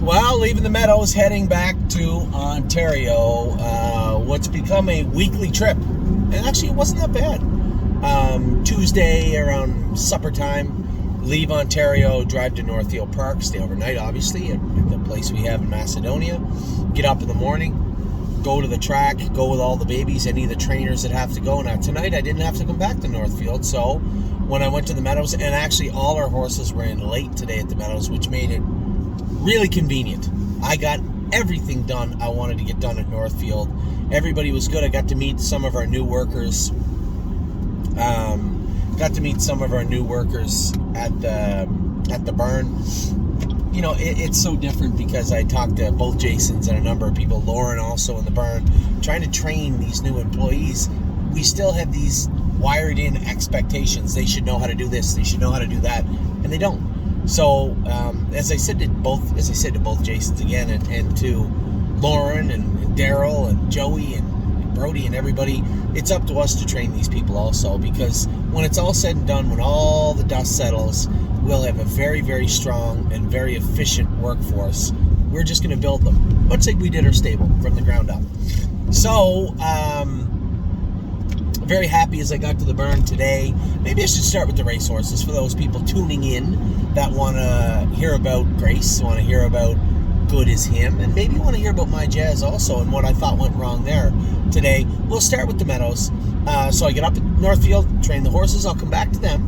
Well, leaving the Meadows, heading back to Ontario, what's become a weekly trip. And actually, it wasn't that bad. Tuesday around supper time, leave Ontario, drive to Northfield Park, stay overnight, obviously, at the place we have in Macedonia. Get up in the morning, go to the track, go with all the babies, any of the trainers that have to go. Now, tonight, I didn't have to come back to Northfield, so when I went to the Meadows, and actually all our horses were in late today at the Meadows, which made it really convenient. I got everything done I wanted to get done at Northfield. Everybody was good. I got to meet some of our new workers. At the barn. You know, it's so different because I talked to both Jasons and a number of people, Lauren also in the barn, trying to train these new employees. We still have these wired in expectations. They should know how to do this, they should know how to do that, and they don't. So, as I said to both Jasons again, and to Lauren and Daryl and Joey and Brody and everybody, it's up to us to train these people also, because when it's all said and done, when all the dust settles, we'll have a very, very strong and very efficient workforce. We're just going to build them, much like we did our stable from the ground up. So, very happy as I got to the barn today. Maybe I should start with the racehorses for those people tuning in that want to hear about Grace, want to hear about Good as Him, and maybe want to hear about my Jazz also and what I thought went wrong there today. We'll start with the Meadows. So I get up at Northfield, train the horses. I'll come back to them.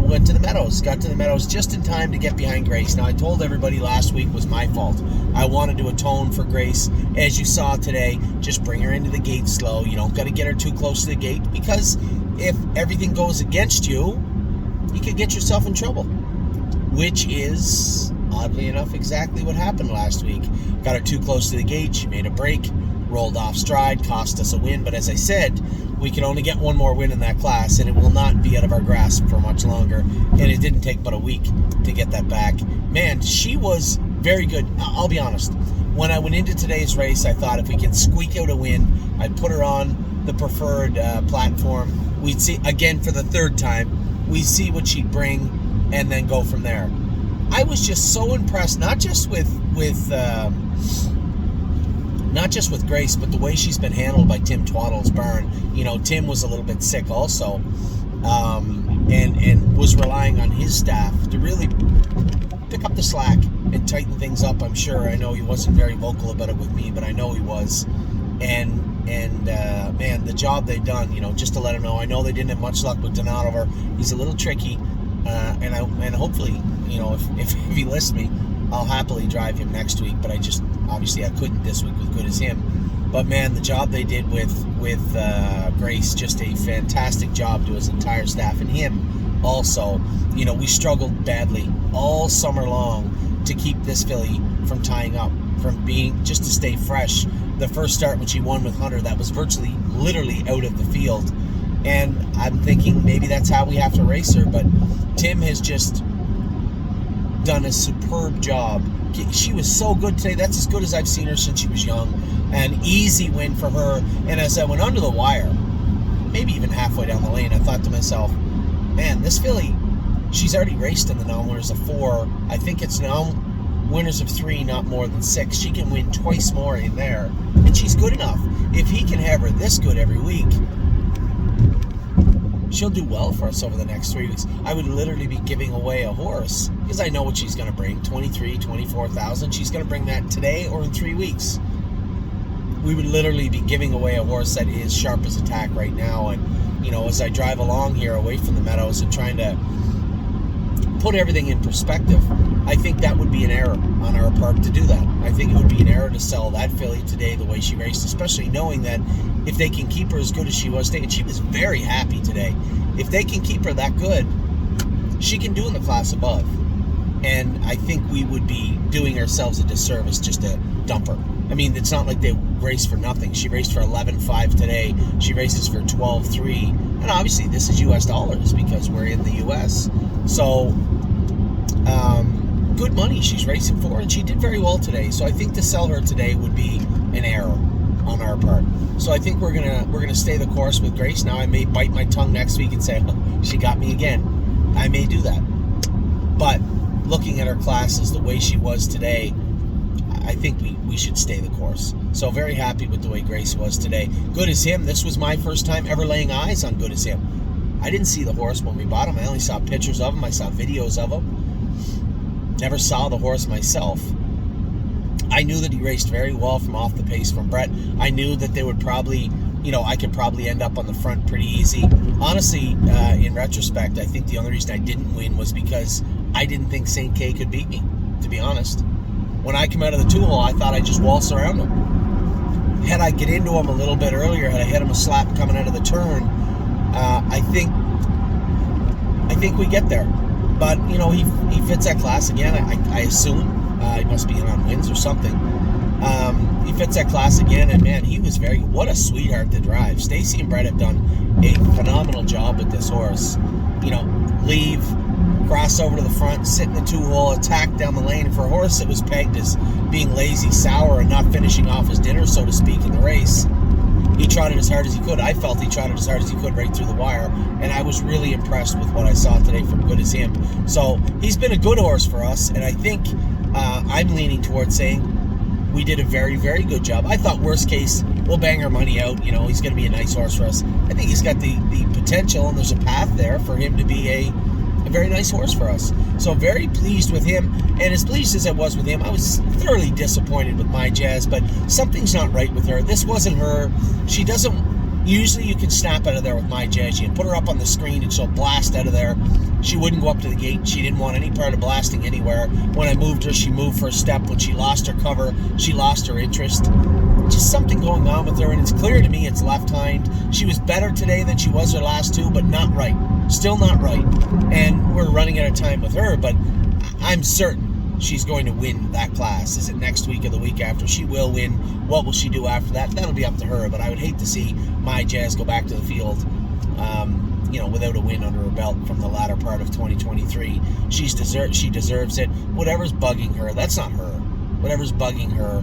Went to the Meadows. Got to the Meadows just in time to get behind Grace. Now, I told everybody last week was my fault. I wanted to atone for Grace. As you saw today, just bring her into the gate slow. You don't got to get her too close to the gate, because if everything goes against you, you could get yourself in trouble, which is, oddly enough, exactly what happened last week. Got her too close to the gate. She made a break, rolled off stride, cost us a win. But as I said, we can only get one more win in that class, and it will not be out of our grasp for much longer. And it didn't take but a week to get that back. Man, she was very good. I'll be honest. When I went into today's race, I thought if we can squeak out a win, I'd put her on the preferred platform. We'd see, again for the third time, we'd see what she'd bring and then go from there. I was just so impressed, not just with Grace, but the way she's been handled by Tim Twaddle's barn. You know, Tim was a little bit sick also, and was relying on his staff to really pick up the slack and tighten things up. I'm sure. I know he wasn't very vocal about it with me, but I know he was. And man, the job they've done, you know, just to let him know. I know they didn't have much luck with Donover. He's a little tricky, and hopefully, you know, if he lists me, I'll happily drive him next week. But obviously I couldn't this week with Good as Him. But man, the job they did with Grace, just a fantastic job to his entire staff and him also. You know, we struggled badly all summer long to keep this filly from tying up, from being, just to stay fresh. The first start when she won with Hunter, that was literally out of the field. And I'm thinking maybe that's how we have to race her. But Tim has just done a superb job. She was so good today. That's as good as I've seen her since she was young. An easy win for her. And as I went under the wire, maybe even halfway down the lane, I thought to myself, man, this filly, she's already raced in the non-winners of 4. I think it's now winners of 3, not more than 6. She can win twice more in there, and she's good enough. If he can have her this good every week, she'll do well for us over the next 3 weeks. I would literally be giving away a horse, because I know what she's going to bring, 23, 24,000. She's going to bring that today or in 3 weeks. We would literally be giving away a horse that is sharp as a tack right now. And, you know, as I drive along here away from the Meadows and trying to put everything in perspective, I think that would be an error on our part to do that. I think it would be an error to sell that filly today the way she raced, especially knowing that if they can keep her as good as she was today, and she was very happy today, if they can keep her that good, she can do in the class above. And I think we would be doing ourselves a disservice just to dump her. I mean, it's not like they raced for nothing. She raced for 11.5 today. She races for 12.3. And obviously this is US dollars because we're in the US. So, good money she's racing for, and she did very well today. So I think to sell her today would be an error on our part. So I think we're gonna stay the course with Grace. Now I may bite my tongue next week and say, oh, she got me again. I may do that. But looking at her classes the way she was today, I think we should stay the course. So very happy with the way Grace was today. Good as him. This was my first time ever laying eyes on Good as him. I didn't see the horse when we bought him. I only saw pictures of him. I saw videos of him. Never saw the horse myself. I knew that he raced very well from off the pace from Brett. I knew that they would probably, I could probably end up on the front pretty easy. Honestly, in retrospect, I think the only reason I didn't win was because I didn't think St. K could beat me, to be honest. When I come out of the 2-hole, I thought I'd just waltz around him. Had I get into him a little bit earlier, had I hit him a slap coming out of the turn, I think we get there. But, he fits that class again, I assume. He must be in on wins or something. He fits that class again, and man, he was what a sweetheart to drive. Stacy and Brett have done a phenomenal job with this horse. Leave, cross over to the front, sit in the 2-hole, attack down the lane. For a horse that was pegged as being lazy, sour, and not finishing off his dinner, so to speak, in the race, he trotted as hard as he could. I felt he trotted as hard as he could right through the wire, and I was really impressed with what I saw today from Good as him. So he's been a good horse for us, and I think I'm leaning towards saying we did a very, very good job. I thought worst case, we'll bang our money out. He's going to be a nice horse for us. I think he's got the potential, and there's a path there for him to be a very nice horse for us. So very pleased with him, and as pleased as I was with him, I was thoroughly disappointed with My Jazz, but something's not right with her. This wasn't her. She doesn't. Usually you can snap out of there with My Jazz. You can put her up on the screen and she'll blast out of there. She wouldn't go up to the gate. She didn't want any part of blasting anywhere. When I moved her, she moved for a step. When she lost her cover, she lost her interest. Just something going on with her, and it's clear to me it's left hind. She was better today than she was her last two, but not right. Still not right. And we're running out of time with her, but I'm certain she's going to win that class. Is it next week or the week after? She will win. What will she do after that? That'll be up to her, but I would hate to see My Jazz go back to the field without a win under her belt from the latter part of 2023. She deserves it. Whatever's bugging her, that's not her. Whatever's bugging her,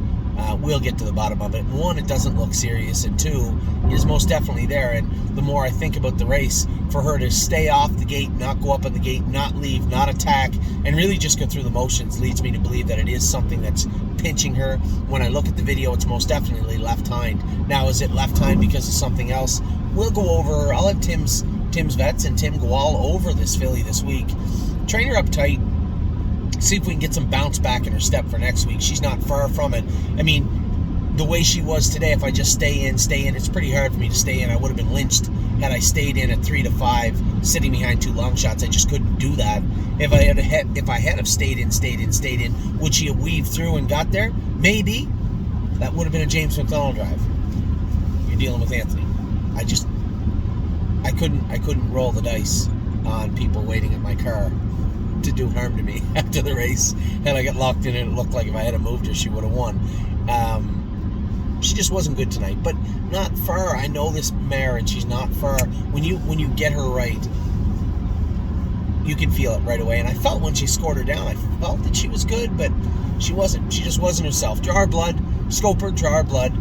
we'll get to the bottom of it. One, it doesn't look serious, and two, it is most definitely there. And the more I think about the race, for her to stay off the gate, not go up on the gate, not leave, not attack, and really just go through the motions leads me to believe that it is something that's pinching her. When I look at the video, it's most definitely left hind. Now, is it left hind because of something else? We'll go over. I'll have Tim's vets and Tim go all over this filly this week. Train her up tight. See if we can get some bounce back in her step for next week. She's not far from it. I mean, the way she was today, if I just stay in, it's pretty hard for me to stay in. I would have been lynched had I stayed in at 3 to 5, sitting behind 2 long shots. I just couldn't do that. If I had have stayed in, would she have weaved through and got there? Maybe. That would have been a James McDonald drive. You're dealing with Anthony. I couldn't roll the dice on people waiting at my car to do harm to me after the race. And I got locked in, and it looked like if I had moved her, she would have won. She just wasn't good tonight, but not far. I know this mare, and she's not far. When you get her right, you can feel it right away. And I felt when she scored her down, I felt that she was good, but she wasn't. She just wasn't herself. Draw her blood, scope her, draw her blood.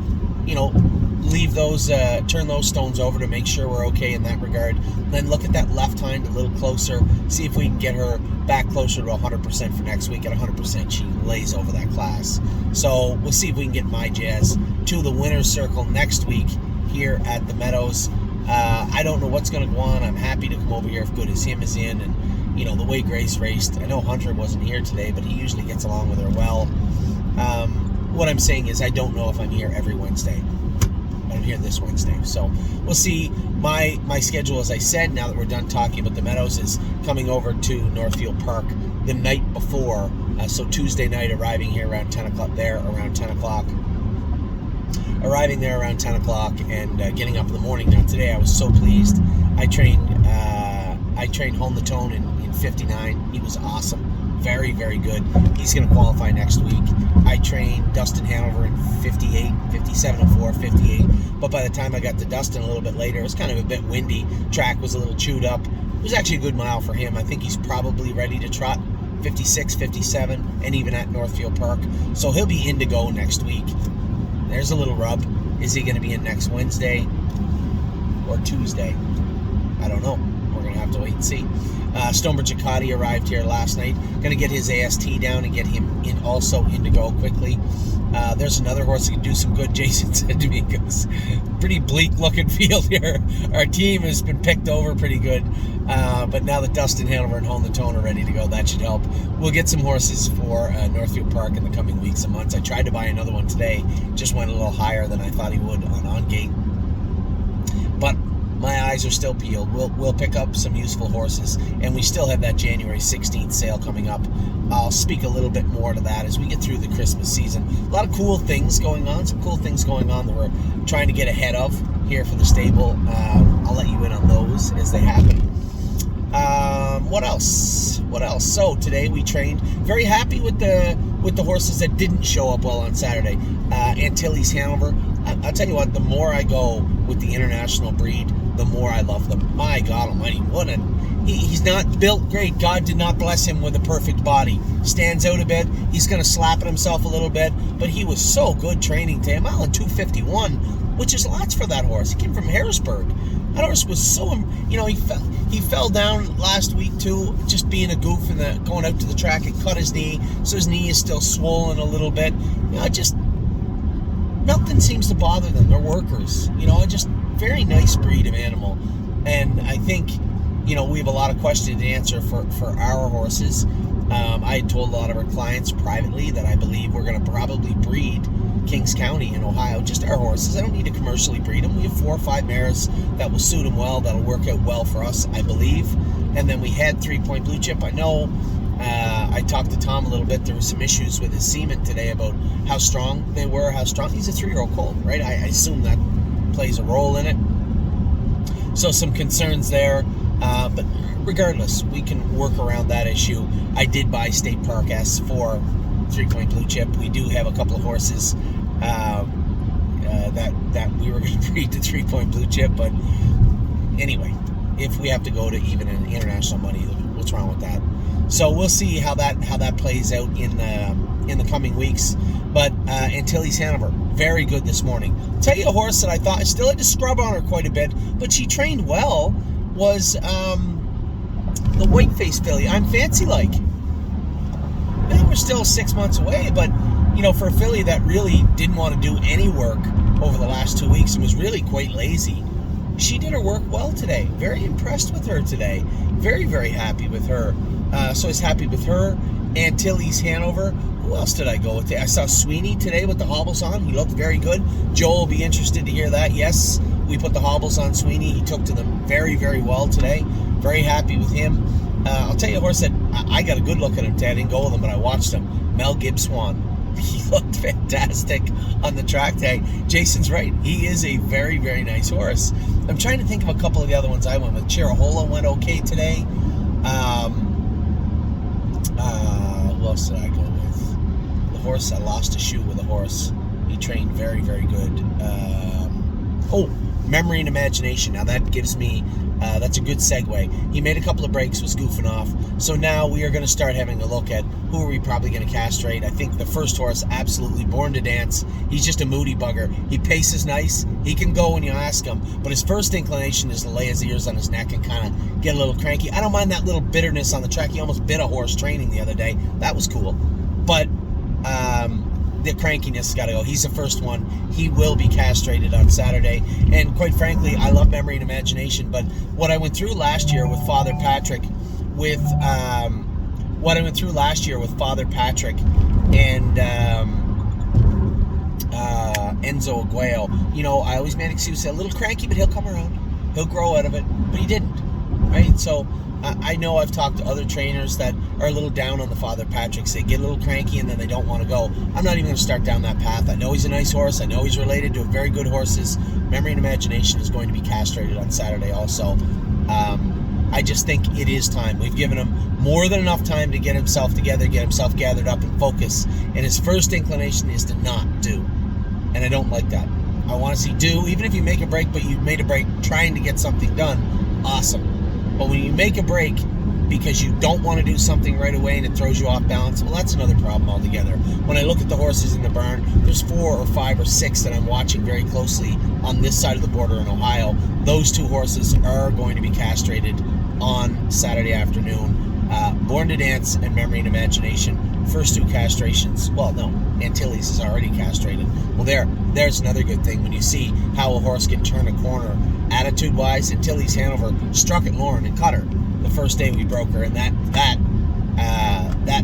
Leave those, turn those stones over to make sure we're okay in that regard. Then look at that left hind a little closer. See if we can get her back closer to 100% for next week. At 100%, she lays over that class. So we'll see if we can get My Jazz to the winner's circle next week here at the Meadows. I don't know what's going to go on. I'm happy to come over here if Good as him is in. And, the way Grace raced. I know Hunter wasn't here today, but he usually gets along with her well. What I'm saying is I don't know if I'm here every Wednesday. I'm here this Wednesday, so we'll see. My schedule, as I said, now that we're done talking about the Meadows, is coming over to Northfield Park the night before. So Tuesday night, arriving here around 10 o'clock. Arriving there around 10 o'clock and getting up in the morning. Now today I was so pleased. I trained Home the Tone in 59. He was awesome. Very, very good. He's going to qualify next week. I trained Dustin Hanover in 58, 57.04, 58. But by the time I got to Dustin a little bit later, it was kind of a bit windy. Track was a little chewed up. It was actually a good mile for him. I think he's probably ready to trot 56, 57, and even at Northfield Park. So he'll be in to go next week. There's a little rub. Is he going to be in next Wednesday or Tuesday? I don't know. We're going to have to wait and see. Stonebridge Acadi arrived here last night. Going to get his AST down and get him in also in to go quickly. There's another horse that can do some good. Jason said to me, he goes, pretty bleak looking field here. Our team has been picked over pretty good. But now that Dustin Hanover and Hone the Tone are ready to go, that should help. We'll get some horses for Northfield Park in the coming weeks and months. I tried to buy another one today. Just went a little higher than I thought he would on gate. But my eyes are still peeled. We'll pick up some useful horses, and we still have that January 16th sale coming up. I'll speak a little bit more to that as we get through the Christmas season. A lot of cool things going on, some cool things going on that we're trying to get ahead of here for the stable. I'll let you in on those as they happen. What else? So today we trained. Very happy with the horses that didn't show up well on Saturday. Antilles Hanover. I'll tell you what, the more I go with the international breed, the more I love them. My God almighty, he's not built great. God did not bless him with a perfect body. Stands out a bit. He's going to slap at himself a little bit, but he was so good training today. A mile and 2:51, which is lots for that horse. He came from Harrisburg. That horse was so, he fell down last week too, just being a goof and going out to the track and cut his knee, so his knee is still swollen a little bit. Just nothing seems to bother them. They're workers. Just very nice breed of animal. And I think, we have a lot of questions to answer for our horses. I had told a lot of our clients privately that I believe we're going to probably breed Kings County in Ohio, just our horses. I don't need to commercially breed them. We have 4 or 5 mares that will suit them well, that'll work out well for us, I believe. And then we had 3 Point Blue Chip. I know I talked to Tom a little bit. There were some issues with his semen today about how strong they were, he's a 3-year-old colt, right? I assume that plays a role in it. So some concerns there. But regardless, we can work around that issue. I did buy State Park S for 3 Point Blue Chip. We do have a couple of horses that we were going to breed to 3 Point Blue Chip. But anyway, if we have to go to even an international money, what's wrong with that? So we'll see how that plays out in the coming weeks. But Antilles Hanover, very good this morning. Tell you a horse that I thought I still had to scrub on her quite a bit, but she trained well, was the white-face filly. I'm Fancy Like. Yeah, we're still 6 months away, but for a filly that really didn't want to do any work over the last 2 weeks and was really quite lazy, she did her work well today. Very impressed with her today. Very, very happy with her. So I was happy with her. Antilles Hanover. Who else did I go with? I saw Sweeney today with the hobbles on. He looked very good. Joel will be interested to hear that. Yes, we put the hobbles on Sweeney. He took to them very, very well today. Very happy with him. I'll tell you a horse that I got a good look at him today. I didn't go with him, but I watched him. Mel Gibbswan. He looked fantastic on the track today. Jason's right. He is a very, very nice horse. I'm trying to think of a couple of the other ones I went with. Chirahola went okay today. Who else did I go with? The horse, I lost a shoe with a horse. He trained very, very good. Memory and Imagination. Now that gives me, that's a good segue. He made a couple of breaks, was goofing off. So now we are going to start having a look at who are we probably going to castrate. I think the first horse, absolutely born to dance. He's just a moody bugger. He paces nice. He can go when you ask him. But his first inclination is to lay his ears on his neck and kind of get a little cranky. I don't mind that little bitterness on the track. He almost bit a horse training the other day. That was cool. But the crankiness has got to go. He's the first one. He will be castrated on Saturday. And quite frankly, I love Memory and Imagination. But what I went through last year with Father Patrick, and Enzo Aguayo, I always made an excuse, a little cranky, but he'll come around. He'll grow out of it. But he didn't, right? So I know I've talked to other trainers that are a little down on the Father Patricks. They get a little cranky and then they don't want to go. I'm not even going to start down that path. I know he's a nice horse. I know he's related to very good horses. Memory and Imagination is going to be castrated on Saturday also. I just think it is time. We've given him more than enough time to get himself together, get himself gathered up and focus. And his first inclination is to not do. And I don't like that. I want to see do. Even if you make a break, but you made a break trying to get something done, awesome. But when you make a break because you don't want to do something right away and it throws you off balance, well, that's another problem altogether. When I look at the horses in the barn, there's 4 or 5 or 6 that I'm watching very closely on this side of the border in Ohio. Those 2 horses are going to be castrated on Saturday afternoon. Born to Dance and Memory and Imagination, first 2 castrations. Well, no, Antilles is already castrated. Well, there's another good thing. When you see how a horse can turn a corner attitude-wise, Antilles Hanover struck at Lauren and cut her the first day we broke her, and that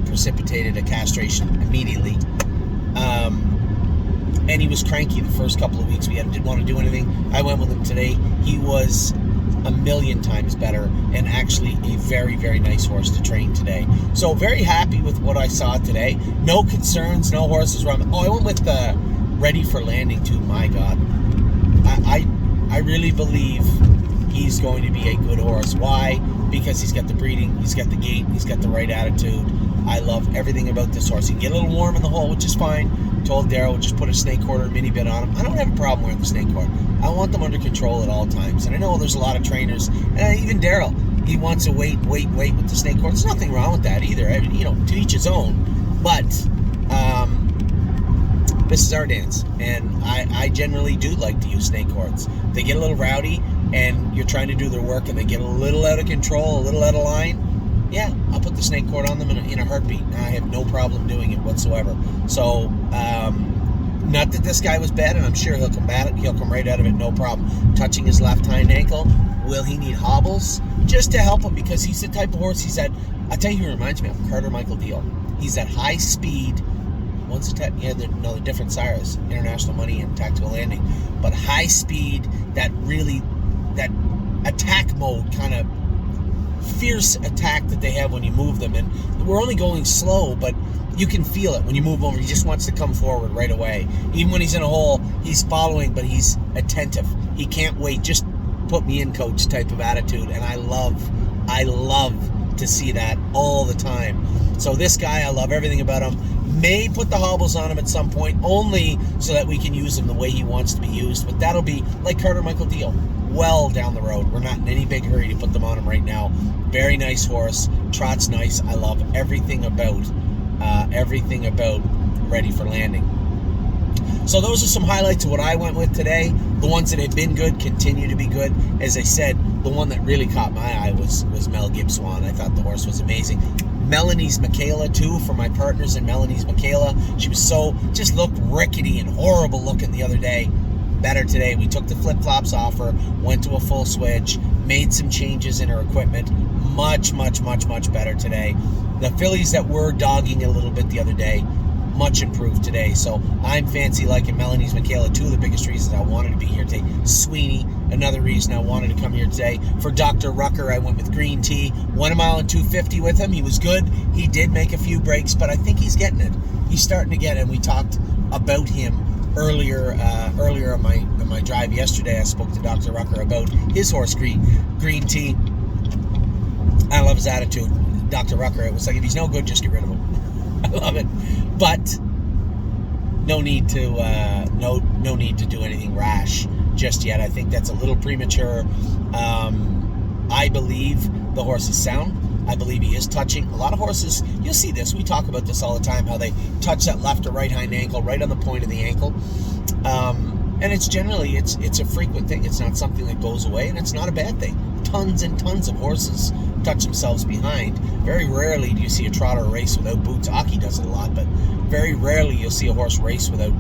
precipitated a castration immediately. And he was cranky the first couple of weeks. We didn't want to do anything. I went with him today. He was a million times better, and actually a very, very nice horse to train today. So very happy with what I saw today. No concerns, no horses wrong. I went with Ready for Landing too. My God, I really believe he's going to be a good horse. Why? Because he's got the breeding, he's got the gait, he's got the right attitude. I love everything about this horse. He can get a little warm in the hole, which is fine. Told Darryl, just put a snake cord or a mini bit on him. I don't have a problem wearing the snake cord. I want them under control at all times. And I know there's a lot of trainers, and even Darryl, he wants to wait with the snake cord. There's nothing wrong with that either. I mean, to each his own. But this is our dance, and I generally do like to use snake cords. They get a little rowdy, and you're trying to do their work, and they get a little out of control, a little out of line. Yeah, I'll put the snake cord on them in a heartbeat. I have no problem doing it whatsoever. So, not that this guy was bad, and I'm sure he'll come right out of it, no problem. Touching his left hind ankle, will he need hobbles? Just to help him, because he's the type of horse I tell you who reminds me of, Carter Michael Deal. He's that high speed, they're different sires, International Money and Tactical Landing, but high speed, that attack mode, kind of fierce attack that they have when you move them. And we're only going slow, but you can feel it when you move over. He just wants to come forward right away. Even when he's in a hole, he's following, but he's attentive. He can't wait. Just put me in, coach type of attitude. And I love to see that all the time. So this guy, I love everything about him. May put the hobbles on him at some point, only so that we can use him the way he wants to be used. But that'll be like Carter Michael Deal, well down the road. We're not in any big hurry to put them on him right now. Very nice horse, trots nice. I love everything about Ready for Landing. So those are some highlights of what I went with today. The ones that have been good continue to be good. As I said, the one that really caught my eye was Mel Gibbswan. I thought the horse was amazing. Melanie's Michaela too, for my partners in Melanie's Michaela. She was just looked rickety and horrible looking the other day. Better today. We took the flip-flops off her, went to a full switch, made some changes in her equipment. Much, much, much, much better today. The fillies that were dogging a little bit the other day, much improved today. So I'm fancy liking Melanie's Michaela. 2 of the biggest reasons I wanted to be here today. Sweeney, another reason I wanted to come here today. For Dr. Rucker, I went with Green Tea. 1 mile and 250 with him. He was good. He did make a few breaks, but I think he's getting it. He's starting to get it. And we talked about him earlier on my drive yesterday. I spoke to Dr. Rucker about his horse Green Tea. I love his attitude. Dr. Rucker, it was like, if he's no good, just get rid of him. I love it. But no need to do anything rash just yet. I think that's a little premature. I believe the horse is sound. I believe he is touching. A lot of horses, you'll see this, we talk about this all the time, how they touch that left or right hind ankle right on the point of the ankle. And it's generally, it's a frequent thing. It's not something that goes away, and it's not a bad thing. Tons and tons of horses touch themselves behind. Very rarely do you see a trotter race without boots. Aki does it a lot, but very rarely you'll see a horse race without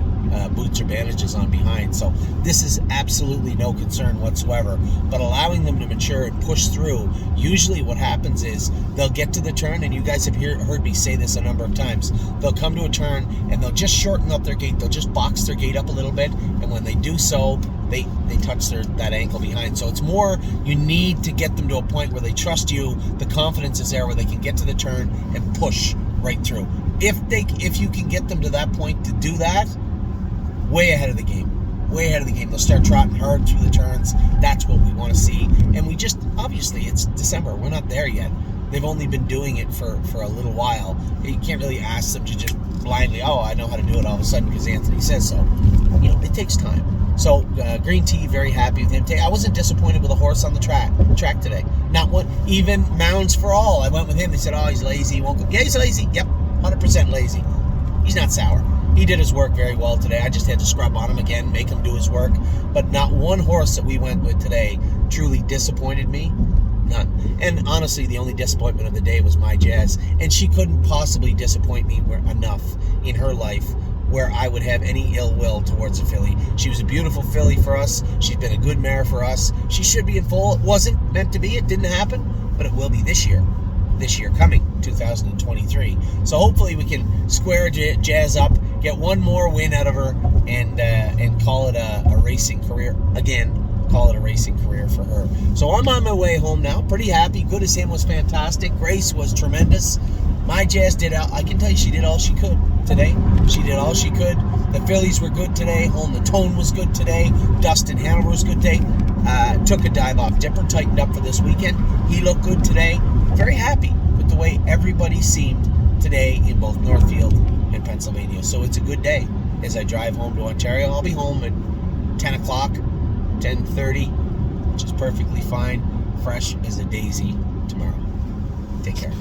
boots or bandages on behind. So this is absolutely no concern whatsoever. But allowing them to mature and push through, usually what happens is they'll get to the turn, and you guys have heard me say this a number of times. They'll come to a turn and they'll just shorten up their gait. They'll just box their gait up a little bit, and when they do so, they touch that ankle behind. So it's more, you need to get them to a point where they trust you. The confidence is there where they can get to the turn and push right through. If you can get them to that point to do that, way ahead of the game. They'll start trotting hard through the turns. That's what we want to see. And we just, obviously, it's December. We're not there yet. They've only been doing it for a little while. You can't really ask them to just blindly, I know how to do it all of a sudden because Anthony says so. It takes time. So Green Tea, very happy with him today. I wasn't disappointed with a horse on the track today. Not one. Even Mounds for All, I went with him. They said, he's lazy. He won't go. Yeah, he's lazy. Yep, 100% lazy. He's not sour. He did his work very well today. I just had to scrub on him again, make him do his work. But not one horse that we went with today truly disappointed me. None. And honestly, the only disappointment of the day was my Jazz, and she couldn't possibly disappoint me enough in her life where I would have any ill will towards a filly. She was a beautiful filly for us. She's been a good mare for us. She should be in foal. It wasn't meant to be. It didn't happen, but it will be this year. This year coming, 2023. So hopefully we can square Jazz up, get one more win out of her, and call it a racing career again. Call it a racing career for her. So I'm on my way home now. Pretty happy. Good as Him was fantastic. Grace was tremendous. My Jazz I can tell you, she did all she could today. She did all she could. The fillies were good today. Home the Tone was good today. Dustin Hanover was good today. Took a dive off Dipper, tightened up for this weekend. He looked good today. Very happy with the way everybody seemed today in both Northfield and Pennsylvania. So it's a good day as I drive home to Ontario. I'll be home at 10 o'clock, 10:30, which is perfectly fine. Fresh as a daisy tomorrow. Take care.